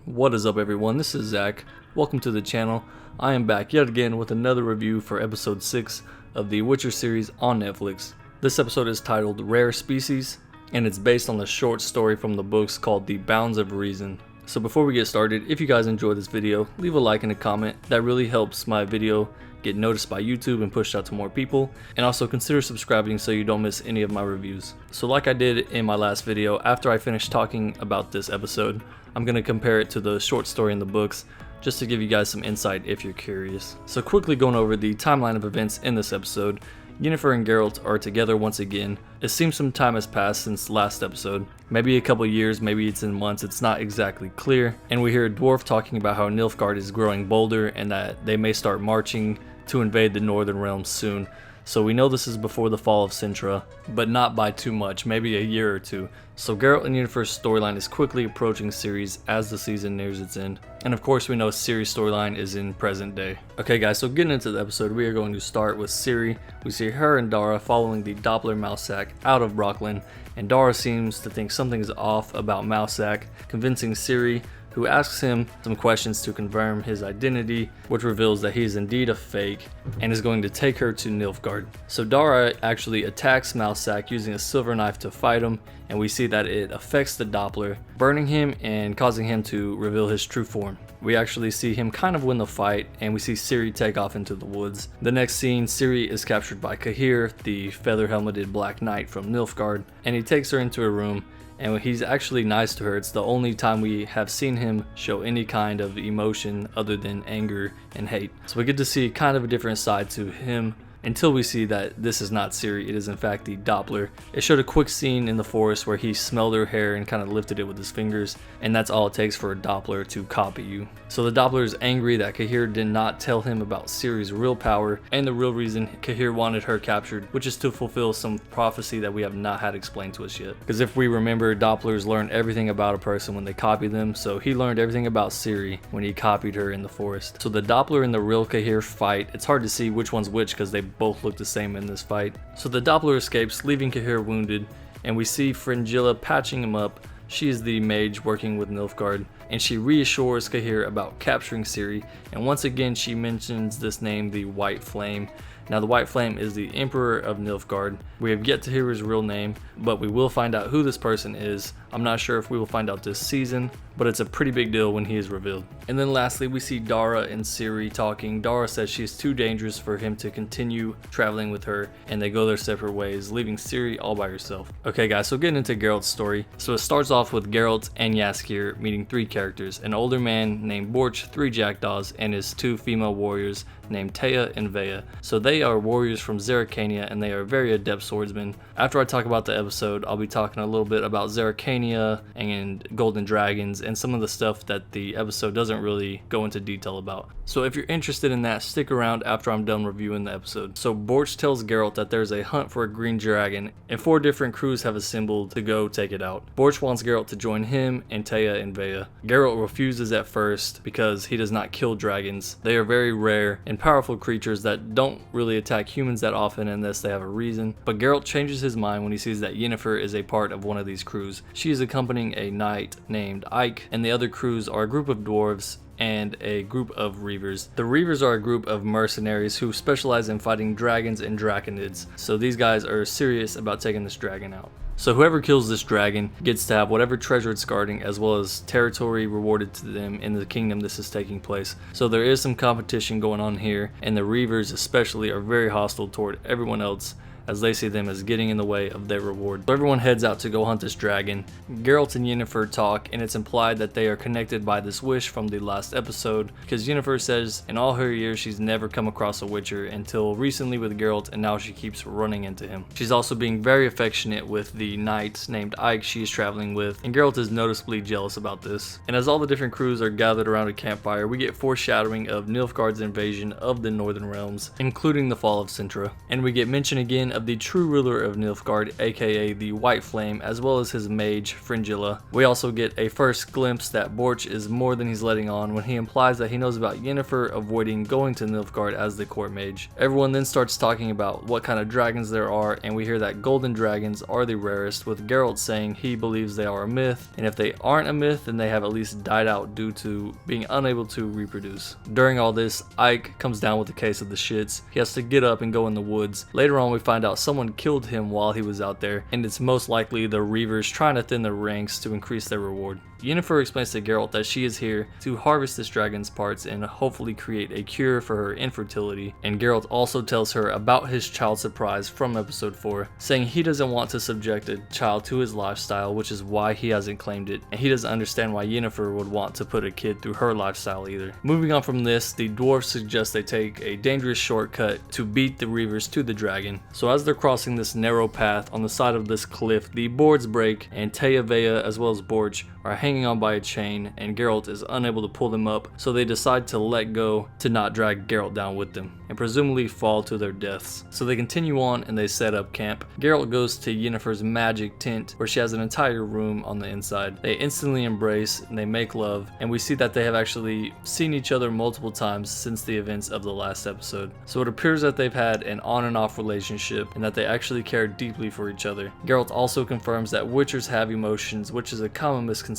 What is up, everyone? This is Zach. Welcome to the channel. I am back yet again with another review for episode 6 of the Witcher series on Netflix. This episode is titled Rare Species, and it's based on the short story from the books called The Bounds of Reason. So before we get started, if you guys enjoyed this video, leave a like and a comment. That really helps my video get noticed by YouTube and pushed out to more people. And also consider subscribing so you don't miss any of my reviews. So like I did in my last video, after I finish talking about this episode, I'm going to compare it to the short story in the books, just to give you guys some insight if you're curious. So quickly going over the timeline of events in this episode, Yennefer and Geralt are together once again. It seems some time has passed since last episode. Maybe a couple years, maybe it's in months, it's not exactly clear. And we hear a dwarf talking about how Nilfgaard is growing bolder and that they may start marching to invade the northern realms soon. So we know this is before the fall of Cintra, but not by too much, maybe a year or two. So Geralt and Yennefer's storyline is quickly approaching Ciri's as the season nears its end. And of course we know Ciri's storyline is in present day. Okay guys, so getting into the episode, we are going to start with Ciri. We see her and Dara following the Doppler Mousesack out of Brooklyn, and Dara seems to think something's off about Mousesack, convincing Ciri, who asks him some questions to confirm his identity, which reveals that he is indeed a fake and is going to take her to Nilfgaard. So Dara actually attacks Mousesack using a silver knife to fight him, and we see that it affects the Doppler, burning him and causing him to reveal his true form. We actually see him kind of win the fight, and we see Ciri take off into the woods. The next scene, Ciri is captured by Cahir, the feather-helmeted Black Knight from Nilfgaard, and he takes her into a room. And he's actually nice to her. It's the only time we have seen him show any kind of emotion other than anger and hate. So we get to see kind of a different side to him until we see that this is not Ciri, it is in fact the Doppler. It showed a quick scene in the forest where he smelled her hair and kind of lifted it with his fingers, and that's all it takes for a Doppler to copy you. So the Doppler is angry that Cahir did not tell him about Ciri's real power and the real reason Cahir wanted her captured, which is to fulfill some prophecy that we have not had explained to us yet. Because if we remember, Dopplers learn everything about a person when they copy them, so he learned everything about Ciri when he copied her in the forest. So the Doppler and the real Cahir fight. It's hard to see which one's which because they both look the same in this fight. So the Doppler escapes, leaving Cahir wounded, and we see Fringilla patching him up. She is the mage working with Nilfgaard, and she reassures Cahir about capturing Ciri, and once again she mentions this name, the White Flame. Now the White Flame is the Emperor of Nilfgaard. We have yet to hear his real name, but we will find out who this person is. I'm not sure if we will find out this season, but it's a pretty big deal when he is revealed. And then lastly, we see Dara and Ciri talking. Dara says she's too dangerous for him to continue traveling with her, and they go their separate ways, leaving Ciri all by herself. Okay guys, so getting into Geralt's story. So it starts off with Geralt and Jaskier meeting three characters, an older man named Borch, three jackdaws, and his two female warriors named Taya and Vea. So they are warriors from Zerrikania, and they are very adept swordsmen. After I talk about the episode, I'll be talking a little bit about Zerrikania and golden dragons and some of the stuff that the episode doesn't really go into detail about. So if you're interested in that, stick around after I'm done reviewing the episode. So Borch tells Geralt that there's a hunt for a green dragon, and 4 different crews have assembled to go take it out. Borch wants Geralt to join him and Taya and Vea. Geralt refuses at first because he does not kill dragons. They are very rare and powerful creatures that don't really attack humans that often unless they have a reason. But Geralt changes his mind when he sees that Yennefer is a part of one of these crews. She is accompanying a knight named Ike, and the other crews are a group of dwarves and a group of Reavers. The Reavers are a group of mercenaries who specialize in fighting dragons and draconids, so these guys are serious about taking this dragon out. So whoever kills this dragon gets to have whatever treasure it's guarding, as well as territory rewarded to them in the kingdom this is taking place. So there is some competition going on here, and the Reavers especially are very hostile toward everyone else, as they see them as getting in the way of their reward. So everyone heads out to go hunt this dragon. Geralt and Yennefer talk, and it's implied that they are connected by this wish from the last episode, because Yennefer says in all her years she's never come across a Witcher until recently with Geralt, and now she keeps running into him. She's also being very affectionate with the knight named Ike she is traveling with, and Geralt is noticeably jealous about this. And as all the different crews are gathered around a campfire, we get foreshadowing of Nilfgaard's invasion of the Northern Realms, including the fall of Cintra. And we get mention again of the true ruler of Nilfgaard, aka the White Flame, as well as his mage, Fringilla. We also get a first glimpse that Borch is more than he's letting on when he implies that he knows about Yennefer avoiding going to Nilfgaard as the court mage. Everyone then starts talking about what kind of dragons there are, and we hear that golden dragons are the rarest, with Geralt saying he believes they are a myth, and if they aren't a myth, then they have at least died out due to being unable to reproduce. During all this, Ike comes down with a case of the shits. He has to get up and go in the woods. Later on, we find out someone killed him while he was out there, and it's most likely the Reavers trying to thin their ranks to increase their reward. Yennefer explains to Geralt that she is here to harvest this dragon's parts and hopefully create a cure for her infertility, and Geralt also tells her about his child surprise from episode 4, saying he doesn't want to subject a child to his lifestyle, which is why he hasn't claimed it, and he doesn't understand why Yennefer would want to put a kid through her lifestyle either. Moving on from this, the dwarves suggest they take a dangerous shortcut to beat the Reavers to the dragon. So as they're crossing this narrow path on the side of this cliff, the boards break, and Taya, Vea, as well as Borch are hanging on by a chain, and Geralt is unable to pull them up, so they decide to let go to not drag Geralt down with them, and presumably fall to their deaths. So they continue on and they set up camp. Geralt goes to Yennefer's magic tent, where she has an entire room on the inside. They instantly embrace and they make love, and we see that they have actually seen each other multiple times since the events of the last episode. So it appears that they've had an on and off relationship, and that they actually care deeply for each other. Geralt also confirms that Witchers have emotions, which is a common misconception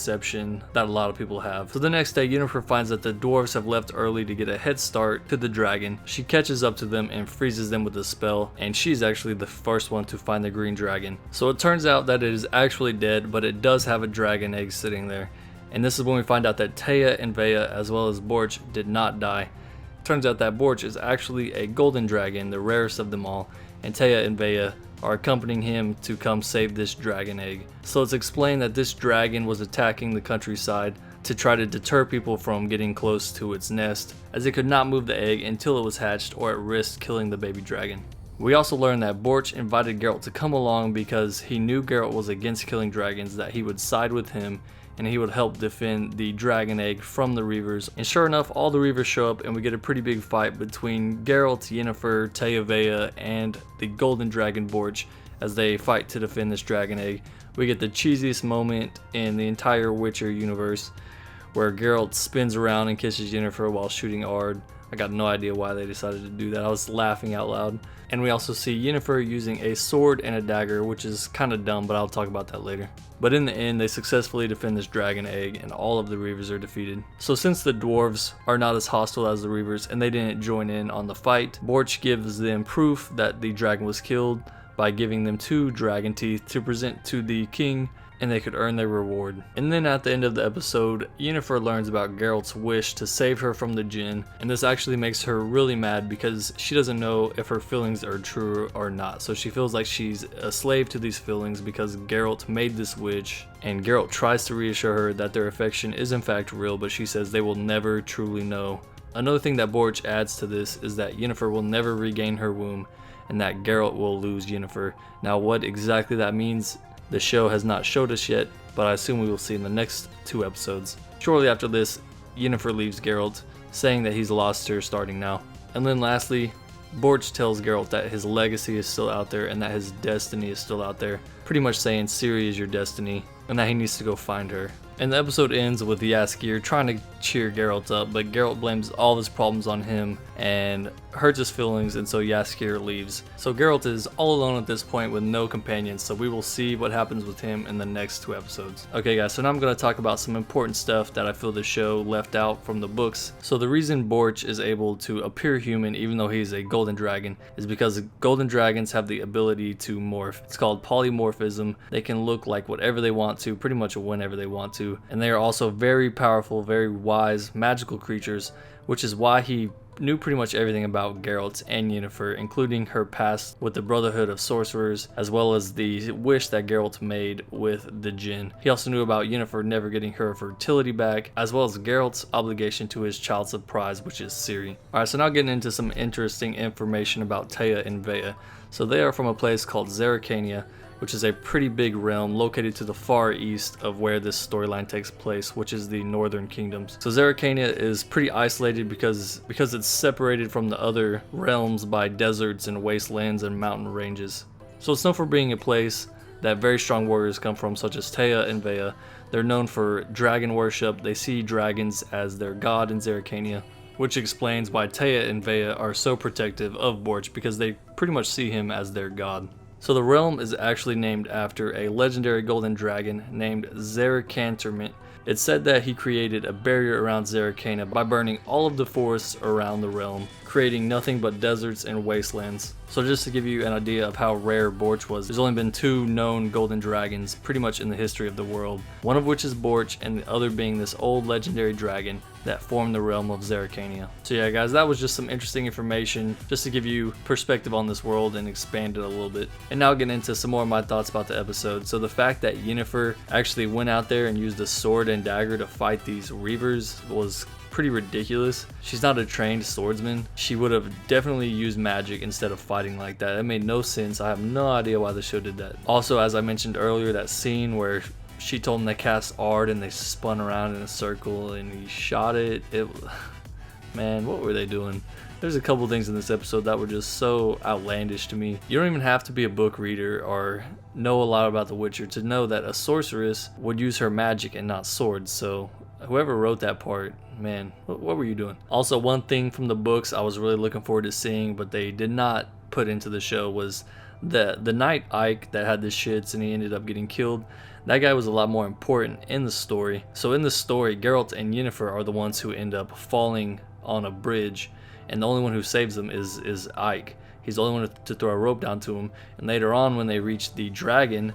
that a lot of people have. So the next day, Yennefer finds that the dwarves have left early to get a head start to the dragon. She catches up to them and freezes them with a spell, and she's actually the first one to find the green dragon. So it turns out that it is actually dead, but it does have a dragon egg sitting there. And this is when we find out that Taya and Vea, as well as Borch, did not die. Turns out that Borch is actually a golden dragon, the rarest of them all, and Taya and Vea are accompanying him to come save this dragon egg. So it's explained that this dragon was attacking the countryside to try to deter people from getting close to its nest, as it could not move the egg until it was hatched or it risked killing the baby dragon. We also learned that Borch invited Geralt to come along because he knew Geralt was against killing dragons, that he would side with him and he would help defend the dragon egg from the Reavers. And sure enough, all the Reavers show up and we get a pretty big fight between Geralt, Yennefer, Taya, Vea, and the golden dragon Borch as they fight to defend this dragon egg. We get the cheesiest moment in the entire Witcher universe, where Geralt spins around and kisses Yennefer while shooting Ard. I got no idea why they decided to do that. I was laughing out loud. And we also see Yennefer using a sword and a dagger, which is kind of dumb, but I'll talk about that later. But in the end, they successfully defend this dragon egg, and all of the Reavers are defeated. So since the dwarves are not as hostile as the Reavers, and they didn't join in on the fight, Borch gives them proof that the dragon was killed by giving them 2 dragon teeth to present to the king, and they could earn their reward. And then at the end of the episode, Yennefer learns about Geralt's wish to save her from the djinn, and this actually makes her really mad because she doesn't know if her feelings are true or not. So she feels like she's a slave to these feelings because Geralt made this wish, and Geralt tries to reassure her that their affection is in fact real, but she says they will never truly know. Another thing that Borch adds to this is that Yennefer will never regain her womb, and that Geralt will lose Yennefer. Now what exactly that means, the show has not showed us yet, but I assume we will see in the next 2 episodes. Shortly after this, Yennefer leaves Geralt, saying that he's lost her starting now. And then lastly, Borch tells Geralt that his legacy is still out there and that his destiny is still out there, pretty much saying Ciri is your destiny and that he needs to go find her. And the episode ends with Jaskier trying to cheer Geralt up, but Geralt blames all of his problems on him and hurts his feelings, and so Jaskier leaves. So Geralt is all alone at this point with no companions, so we will see what happens with him in the next 2 episodes. Okay guys, so now I'm going to talk about some important stuff that I feel the show left out from the books. So the reason Borch is able to appear human even though he's a golden dragon is because golden dragons have the ability to morph. It's called polymorphism. They can look like whatever they want to, pretty much whenever they want to. And they are also very powerful, very wise, magical creatures, which is why he knew pretty much everything about Geralt and Yennefer, including her past with the Brotherhood of Sorcerers, as well as the wish that Geralt made with the djinn. He also knew about Yennefer never getting her fertility back, as well as Geralt's obligation to his child surprise, which is Ciri. Alright, so now getting into some interesting information about Taya and Vea. So they are from a place called Zerrikania, which is a pretty big realm located to the far east of where this storyline takes place, which is the Northern Kingdoms. So Zerrikania is pretty isolated because it's separated from the other realms by deserts and wastelands and mountain ranges. So it's known for being a place that very strong warriors come from, such as Taya and Vea. They're known for dragon worship. They see dragons as their god in Zerrikania, which explains why Taya and Vea are so protective of Borch, because they pretty much see him as their god. So the realm is actually named after a legendary golden dragon named Zerrikantermit. It's said that he created a barrier around Zerrikania by burning all of the forests around the realm, creating nothing but deserts and wastelands. So just to give you an idea of how rare Borch was, there's only been 2 known golden dragons pretty much in the history of the world, one of which is Borch and the other being this old legendary dragon that formed the realm of Zerrikania. So yeah guys, that was just some interesting information just to give you perspective on this world and expand it a little bit. And now getting into some more of my thoughts about the episode. So the fact that Yennefer actually went out there and used a sword and dagger to fight these Reavers was pretty ridiculous. She's not a trained swordsman. She would have definitely used magic instead of fighting like that. It made no sense. I have no idea why the show did that. Also, as I mentioned earlier, that scene where she told him to cast Ard and they spun around in a circle and he shot it. Man, what were they doing? There's a couple things in this episode that were just so outlandish to me. You don't even have to be a book reader or know a lot about The Witcher to know that a sorceress would use her magic and not swords. So whoever wrote that part, man, what were you doing? Also, one thing from the books I was really looking forward to seeing, but they did not put into the show, was the knight Ike that had the shits and he ended up getting killed. That guy was a lot more important in the story. So in the story, Geralt and Yennefer are the ones who end up falling on a bridge, and the only one who saves them is Ike. He's the only one to throw a rope down to him. And later on, when they reach the dragon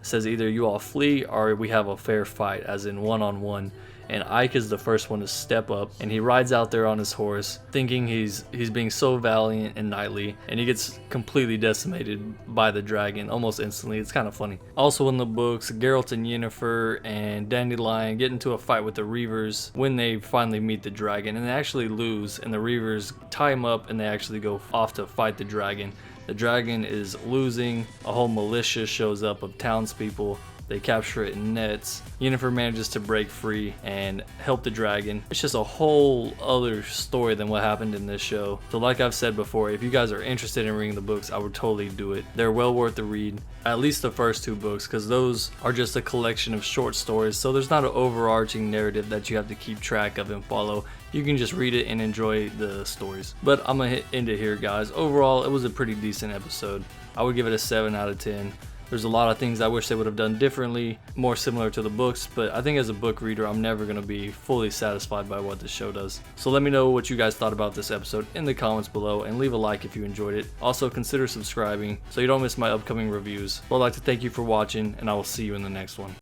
says either you all flee or we have a fair fight, as in one-on-one. And Ike is the first one to step up, and he rides out there on his horse thinking he's being so valiant and knightly, and he gets completely decimated by the dragon almost instantly. It's kind of funny. Also in the books, Geralt and Yennefer and Dandelion get into a fight with the Reavers when they finally meet the dragon, and they actually lose, and the Reavers tie him up and they actually go off to fight the dragon. The dragon is losing. A whole militia shows up of townspeople. They capture it in nets. Yennefer manages to break free and help the dragon. It's just a whole other story than what happened in this show. So like I've said before, if you guys are interested in reading the books, I would totally do it. They're well worth the read. At least the first 2 books, because those are just a collection of short stories. So there's not an overarching narrative that you have to keep track of and follow. You can just read it and enjoy the stories. But I'm gonna end it here, guys. Overall, it was a pretty decent episode. I would give it a 7 out of 10. There's a lot of things I wish they would have done differently, more similar to the books, but I think as a book reader, I'm never going to be fully satisfied by what this show does. So let me know what you guys thought about this episode in the comments below, and leave a like if you enjoyed it. Also, consider subscribing so you don't miss my upcoming reviews. Well, I'd like to thank you for watching, and I will see you in the next one.